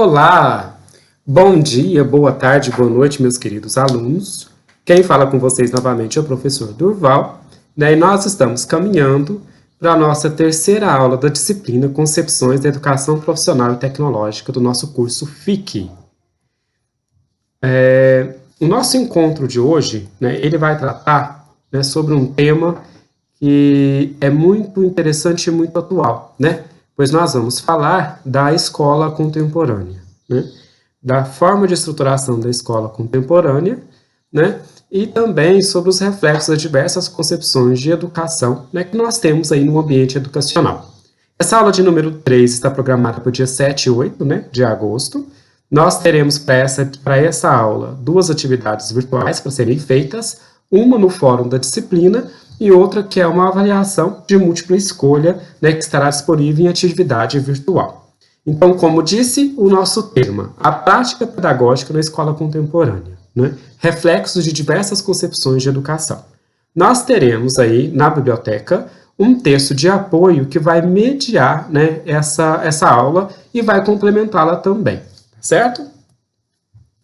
Olá! Bom dia, boa tarde, boa noite, meus queridos alunos. Quem fala com vocês novamente é o professor Durval, né? E nós estamos caminhando para a nossa terceira aula da disciplina Concepções da Educação Profissional e Tecnológica do nosso curso FIC. O nosso encontro de hoje, né, ele vai tratar, né, sobre um tema que é muito interessante e muito atual, né? Pois nós vamos falar da escola contemporânea, né? Da forma de estruturação da escola contemporânea, né? E também sobre os reflexos das diversas concepções de educação, né, que nós temos aí no ambiente educacional. Essa aula de número 3 está programada para o dia 7 e 8, né, de agosto. Nós teremos para essa aula duas atividades virtuais para serem feitas, uma no fórum da disciplina e outra que é uma avaliação de múltipla escolha, né, que estará disponível em atividade virtual. Então, como disse, o nosso tema, a prática pedagógica na escola contemporânea, né, reflexos de diversas concepções de educação. Nós teremos aí na biblioteca um texto de apoio que vai mediar, né, essa aula e vai complementá-la também, certo?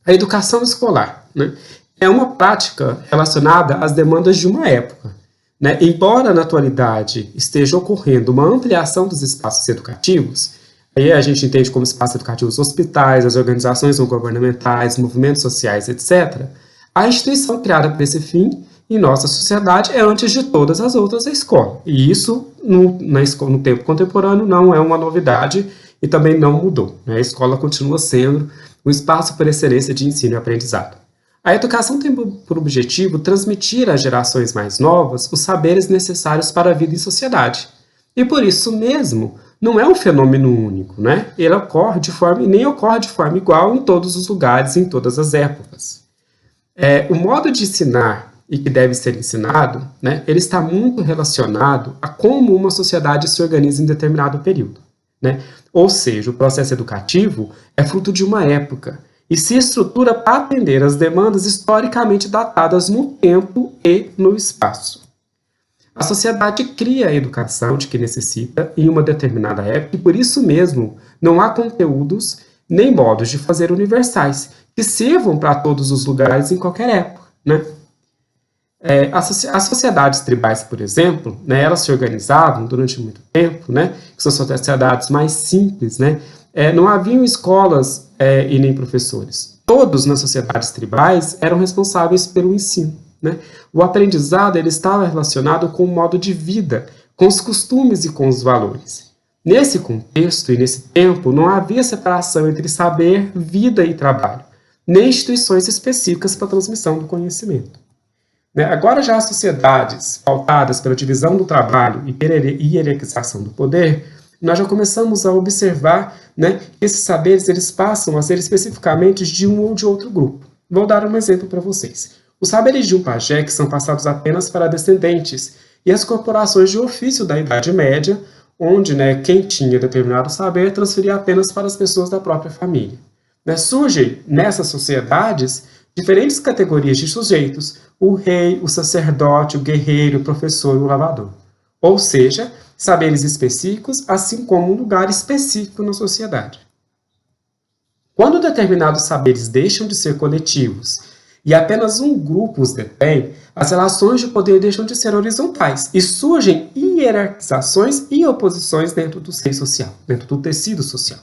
A educação escolar, né, é uma prática relacionada às demandas de uma época, né? Embora na atualidade esteja ocorrendo uma ampliação dos espaços educativos, aí a gente entende como espaços educativos hospitais, as organizações não governamentais, movimentos sociais, etc., a instituição criada para esse fim em nossa sociedade é, antes de todas as outras, a escola. E isso, no tempo contemporâneo, não é uma novidade e também não mudou, né? A escola continua sendo um espaço por excelência de ensino e aprendizado. A educação tem por objetivo transmitir às gerações mais novas os saberes necessários para a vida em sociedade. E por isso mesmo, não é um fenômeno único, né? Ele ocorre nem ocorre de forma igual em todos os lugares, em todas as épocas. O modo de ensinar e que deve ser ensinado, né, ele está muito relacionado a como uma sociedade se organiza em determinado período, né? Ou seja, o processo educativo é fruto de uma época e se estrutura para atender às demandas historicamente datadas no tempo e no espaço. A sociedade cria a educação de que necessita em uma determinada época e, por isso mesmo, não há conteúdos nem modos de fazer universais que sirvam para todos os lugares em qualquer época, né? As sociedades tribais, por exemplo, né, elas se organizavam durante muito tempo, né, que são sociedades mais simples, né, não haviam escolas e nem professores. Todos nas sociedades tribais eram responsáveis pelo ensino, né? O aprendizado ele estava relacionado com o modo de vida, com os costumes e com os valores. Nesse contexto e nesse tempo, não havia separação entre saber, vida e trabalho, nem instituições específicas para a transmissão do conhecimento. Agora já as sociedades pautadas pela divisão do trabalho e pela hierarquização do poder, nós já começamos a observar, né, que esses saberes eles passam a ser especificamente de um ou de outro grupo. Vou dar um exemplo para vocês. Os saberes de um pajé que são passados apenas para descendentes e as corporações de ofício da Idade Média, onde, né, quem tinha determinado saber transferia apenas para as pessoas da própria família. Surgem nessas sociedades diferentes categorias de sujeitos, o rei, o sacerdote, o guerreiro, o professor e o lavrador. Ou seja, saberes específicos, assim como um lugar específico na sociedade. Quando determinados saberes deixam de ser coletivos e apenas um grupo os detém, as relações de poder deixam de ser horizontais e surgem hierarquizações e oposições dentro do seio social, dentro do tecido social.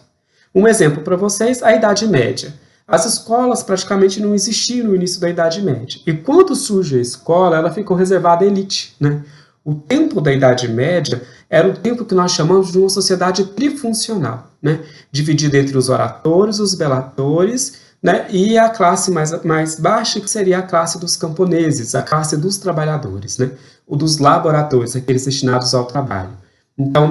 Um exemplo para vocês, a Idade Média. As escolas praticamente não existiam no início da Idade Média. E quando surge a escola, ela ficou reservada à elite, né? O tempo da Idade Média era o tempo que nós chamamos de uma sociedade trifuncional, né? Dividida entre os oratores, os belatores, né? E a classe mais baixa, que seria a classe dos camponeses, a classe dos trabalhadores, né? O dos laboratórios, aqueles destinados ao trabalho. Então,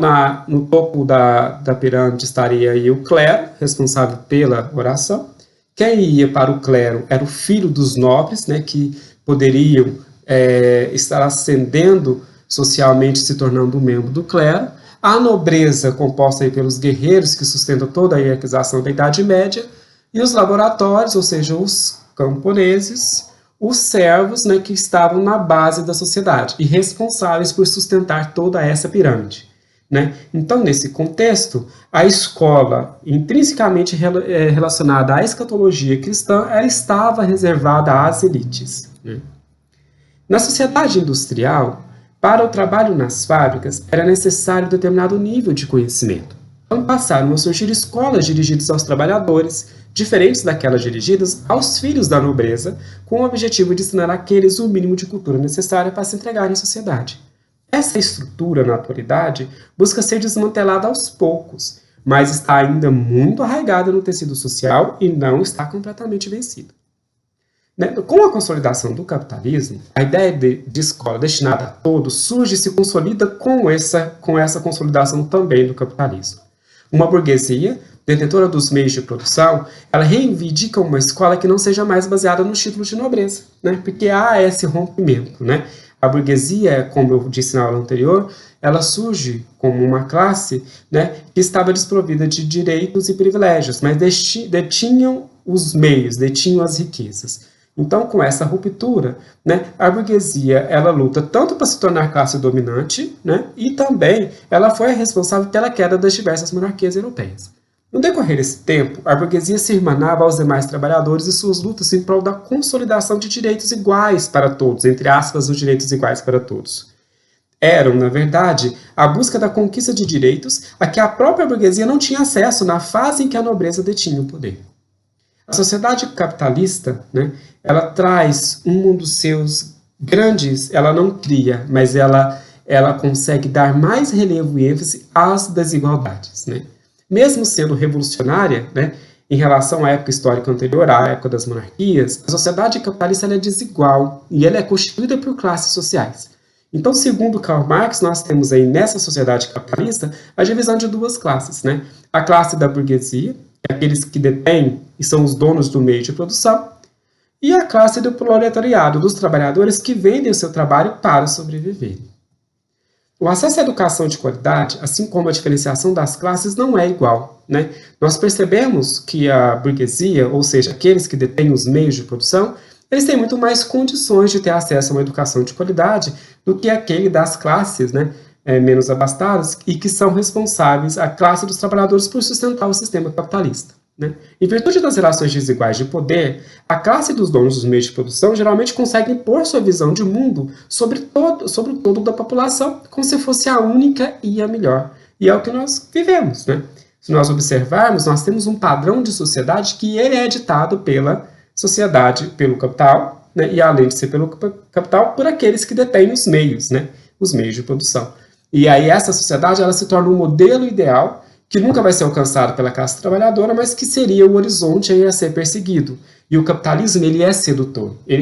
no topo da pirâmide estaria aí o clero, responsável pela oração. Quem ia para o clero era o filho dos nobres, né, que poderiam estar ascendendo socialmente, se tornando um membro do clero. A nobreza, composta aí pelos guerreiros, que sustentam toda a hierarquização da Idade Média. E os laboratórios, ou seja, os camponeses, os servos, né, que estavam na base da sociedade e responsáveis por sustentar toda essa pirâmide. né? Então, nesse contexto, a escola, intrinsecamente relacionada à escatologia cristã, ela estava reservada às elites, né? Na sociedade industrial, para o trabalho nas fábricas, era necessário determinado nível de conhecimento. Então passaram a surgir escolas dirigidas aos trabalhadores, diferentes daquelas dirigidas aos filhos da nobreza, com o objetivo de ensinar àqueles o mínimo de cultura necessária para se entregarem à sociedade. Essa estrutura, na atualidade, busca ser desmantelada aos poucos, mas está ainda muito arraigada no tecido social e não está completamente vencida. Com a consolidação do capitalismo, a ideia de escola destinada a todos surge e se consolida com essa consolidação também do capitalismo. Uma burguesia, detentora dos meios de produção, ela reivindica uma escola que não seja mais baseada nos títulos de nobreza, né? Porque há esse rompimento, né? A burguesia, como eu disse na aula anterior, ela surge como uma classe, né, que estava desprovida de direitos e privilégios, mas detinham os meios, detinham as riquezas. Então, com essa ruptura, né, a burguesia ela luta tanto para se tornar classe dominante, né, e também ela foi a responsável pela queda das diversas monarquias europeias. No decorrer desse tempo, a burguesia se irmanava aos demais trabalhadores e suas lutas em prol da consolidação de direitos iguais para todos, entre aspas, os direitos iguais para todos. Eram, na verdade, a busca da conquista de direitos a que a própria burguesia não tinha acesso na fase em que a nobreza detinha o poder. A sociedade capitalista, né, ela traz um dos seus grandes, ela não cria, mas ela consegue dar mais relevo e ênfase às desigualdades, né? Mesmo sendo revolucionária, né, em relação à época histórica anterior, à época das monarquias, a sociedade capitalista ela é desigual e ela é constituída por classes sociais. Então, segundo Karl Marx, nós temos aí nessa sociedade capitalista a divisão de duas classes, né? A classe da burguesia, aqueles que detêm e são os donos do meio de produção, e a classe do proletariado, dos trabalhadores que vendem o seu trabalho para sobreviver. O acesso à educação de qualidade, assim como a diferenciação das classes, não é igual, né? Nós percebemos que a burguesia, ou seja, aqueles que detêm os meios de produção, eles têm muito mais condições de ter acesso a uma educação de qualidade do que aquele das classes, né, menos abastadas e que são responsáveis, a classe dos trabalhadores, por sustentar o sistema capitalista, né? Em virtude das relações desiguais de poder, a classe dos donos dos meios de produção geralmente consegue impor sua visão de mundo sobre o todo da população, como se fosse a única e a melhor. E é o que nós vivemos, né? Se nós observarmos, nós temos um padrão de sociedade que ele é ditado pela sociedade, pelo capital, né? E além de ser pelo capital, por aqueles que detêm os meios, né? Os meios de produção. E aí essa sociedade ela se torna um modelo ideal que nunca vai ser alcançado pela classe trabalhadora, mas que seria o horizonte a ser perseguido. E o capitalismo, ele é sedutor. Ele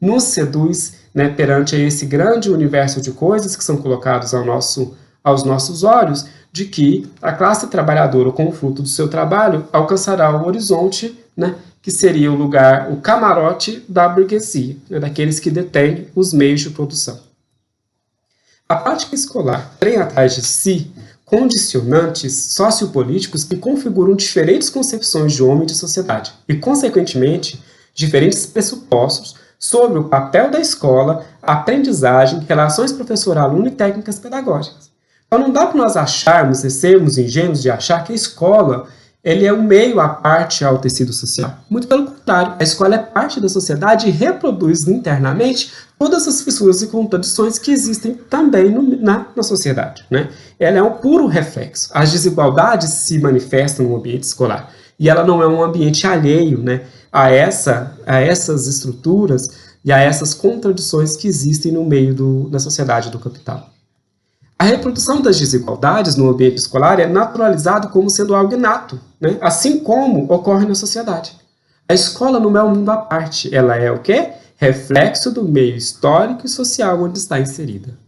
nos seduz, né, perante esse grande universo de coisas que são colocados aos nossos olhos, de que a classe trabalhadora, com o fruto do seu trabalho, alcançará o horizonte, né, que seria o lugar, o camarote da burguesia, né, daqueles que detêm os meios de produção. A prática escolar tem atrás de si condicionantes sociopolíticos que configuram diferentes concepções de homem e de sociedade e, consequentemente, diferentes pressupostos sobre o papel da escola, aprendizagem, relações professor-aluno e técnicas pedagógicas. Então não dá para nós acharmos e sermos ingênuos de achar que a escola ele é um meio à parte ao tecido social. Muito pelo contrário, a escola é parte da sociedade e reproduz internamente todas as fissuras e contradições que existem também na sociedade, né? Ela é um puro reflexo. As desigualdades se manifestam no ambiente escolar e ela não é um ambiente alheio, né, a essas estruturas e a essas contradições que existem no meio da sociedade do capital. A reprodução das desigualdades no ambiente escolar é naturalizado como sendo algo inato, né? Assim como ocorre na sociedade. A escola não é um mundo à parte, ela é o quê? Reflexo do meio histórico e social onde está inserida.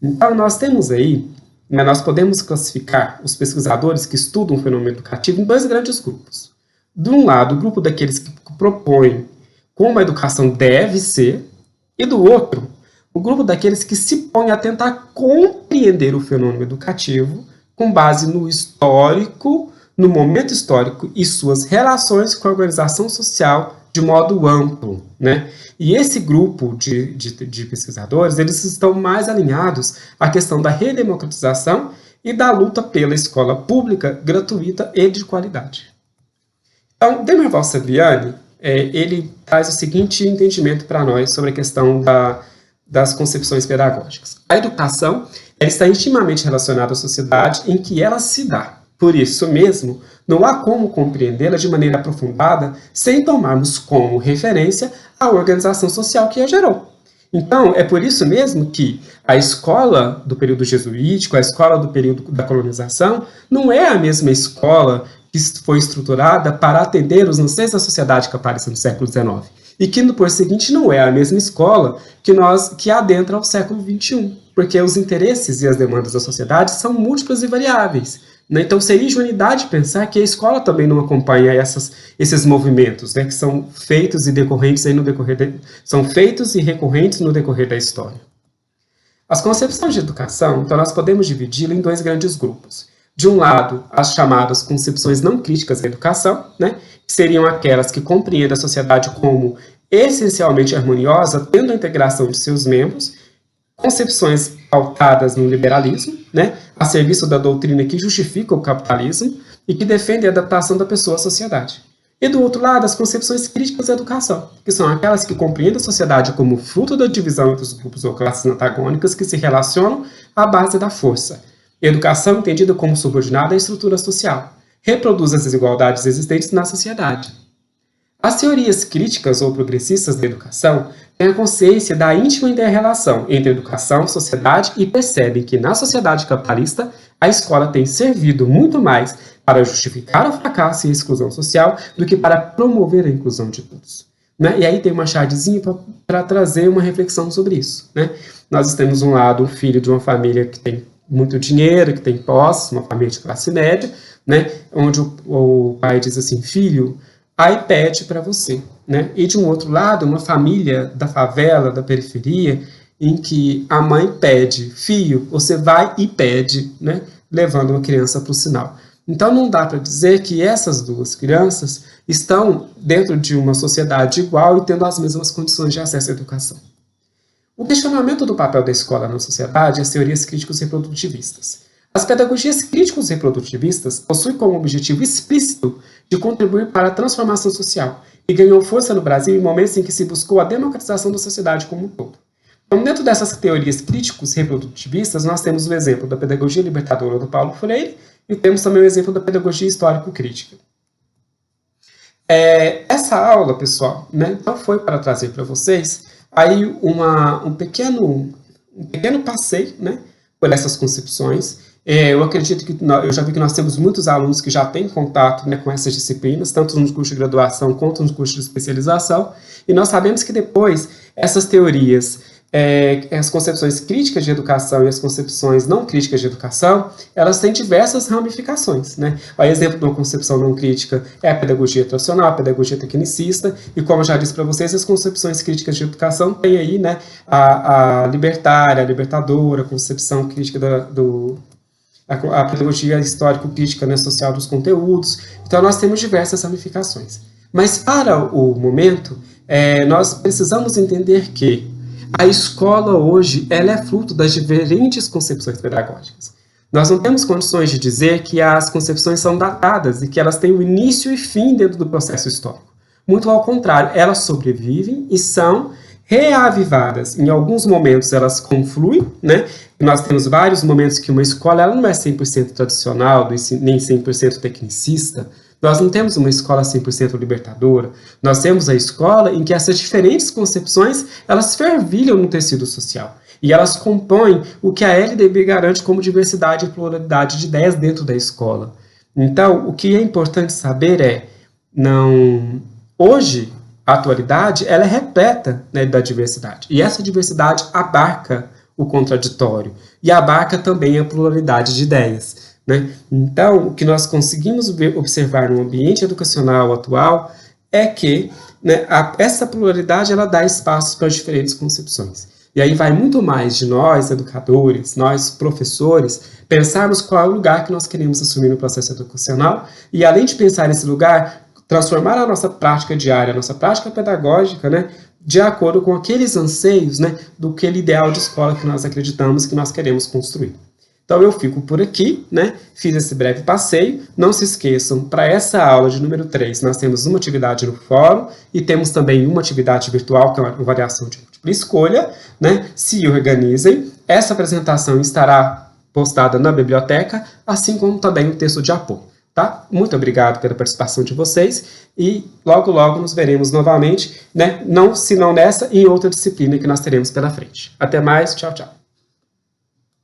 Então nós temos aí, né, nós podemos classificar os pesquisadores que estudam o fenômeno educativo em dois grandes grupos. De um lado, o grupo daqueles que propõem como a educação deve ser, e do outro, o grupo daqueles que se põem a tentar compreender o fenômeno educativo com base no histórico, no momento histórico e suas relações com a organização social de modo amplo, né? E esse grupo de pesquisadores, eles estão mais alinhados à questão da redemocratização e da luta pela escola pública, gratuita e de qualidade. Então, Demerval Saviani, ele traz o seguinte entendimento para nós sobre a questão das concepções pedagógicas. A educação ela está intimamente relacionada à sociedade em que ela se dá. Por isso mesmo, não há como compreendê-la de maneira aprofundada sem tomarmos como referência a organização social que a gerou. Então, é por isso mesmo que a escola do período jesuítico, a escola do período da colonização, não é a mesma escola que foi estruturada para atender os anseios da sociedade capitalista no século XIX. E que, no por seguinte, não é a mesma escola que adentra ao século XXI, porque os interesses e as demandas da sociedade são múltiplas e variáveis. Né? Então, seria ingenuidade pensar que a escola também não acompanha esses movimentos, né, que são feitos e decorrentes aí são feitos e recorrentes no decorrer da história. As concepções de educação, então, nós podemos dividi-la em dois grandes grupos. De um lado, as chamadas concepções não críticas da educação, né, que seriam aquelas que compreendem a sociedade como essencialmente harmoniosa, tendo a integração de seus membros, concepções pautadas no liberalismo, né, a serviço da doutrina que justifica o capitalismo e que defende a adaptação da pessoa à sociedade. E do outro lado, as concepções críticas da educação, que são aquelas que compreendem a sociedade como fruto da divisão entre os grupos ou classes antagônicas que se relacionam à base da força. Educação entendida como subordinada à estrutura social, reproduz as desigualdades existentes na sociedade. As teorias críticas ou progressistas da educação têm a consciência da íntima interrelação entre educação, sociedade e percebem que na sociedade capitalista a escola tem servido muito mais para justificar o fracasso e a exclusão social do que para promover a inclusão de todos. Né? E aí tem uma chavezinha para trazer uma reflexão sobre isso. Né? Nós temos um lado um filho de uma família que tem muito dinheiro, que tem posses, uma família de classe média, né? Onde o pai diz assim, filho, iPad para você, né? E de um outro lado, uma família da favela, da periferia, em que a mãe pede, filho, você vai e pede, né? Levando uma criança para o sinal. Então não dá para dizer que essas duas crianças estão dentro de uma sociedade igual e tendo as mesmas condições de acesso à educação. O questionamento do papel da escola na sociedade é as teorias críticos reprodutivistas. As pedagogias críticos reprodutivistas possuem como objetivo explícito de contribuir para a transformação social e ganhou força no Brasil em momentos em que se buscou a democratização da sociedade como um todo. Então, dentro dessas teorias críticos reprodutivistas, nós temos o exemplo da pedagogia libertadora do Paulo Freire e temos também o exemplo da pedagogia histórico-crítica. Essa aula, pessoal, né, então foi para trazer para vocês aí um pequeno passeio, né, por essas concepções. Eu acredito que eu já vi que nós temos muitos alunos que já têm contato, né, com essas disciplinas, tanto no curso de graduação quanto no curso de especialização, e nós sabemos que depois essas teorias, as concepções críticas de educação e as concepções não críticas de educação, elas têm diversas ramificações, né? O exemplo de uma concepção não crítica é a pedagogia tradicional, a pedagogia tecnicista, e como eu já disse para vocês, as concepções críticas de educação têm aí, né, a libertária, a libertadora, a concepção crítica a pedagogia histórico-crítica, né, social dos conteúdos. Então nós temos diversas ramificações. Mas para o momento, nós precisamos entender que a escola hoje ela é fruto das diferentes concepções pedagógicas. Nós não temos condições de dizer que as concepções são datadas e que elas têm o início e fim dentro do processo histórico. Muito ao contrário, elas sobrevivem e são reavivadas. Em alguns momentos elas confluem, né? Nós temos vários momentos que uma escola ela não é 100% tradicional, nem 100% tecnicista. Nós não temos uma escola 100% libertadora. Nós temos a escola em que essas diferentes concepções, elas fervilham no tecido social. E elas compõem o que a LDB garante como diversidade e pluralidade de ideias dentro da escola. Então, o que é importante saber hoje, a atualidade, ela é repleta, né, da diversidade. E essa diversidade abarca o contraditório. E abarca também a pluralidade de ideias. Né? Então, o que nós conseguimos observar no ambiente educacional atual é que, né, essa pluralidade ela dá espaço para diferentes concepções. E aí vai muito mais de nós, educadores, nós, professores, pensarmos qual é o lugar que nós queremos assumir no processo educacional e, além de pensar nesse lugar, transformar a nossa prática diária, a nossa prática pedagógica, né, de acordo com aqueles anseios, né, do aquele ideal de escola que nós acreditamos que nós queremos construir. Então eu fico por aqui, né? Fiz esse breve passeio. Não se esqueçam, para essa aula de número 3, nós temos uma atividade no fórum e temos também uma atividade virtual, que é uma variação de múltipla escolha, né? Se organizem. Essa apresentação estará postada na biblioteca, assim como também o texto de apoio. Tá? Muito obrigado pela participação de vocês e logo logo nos veremos novamente, né? Não, se não nessa, em outra disciplina que nós teremos pela frente. Até mais, tchau, tchau.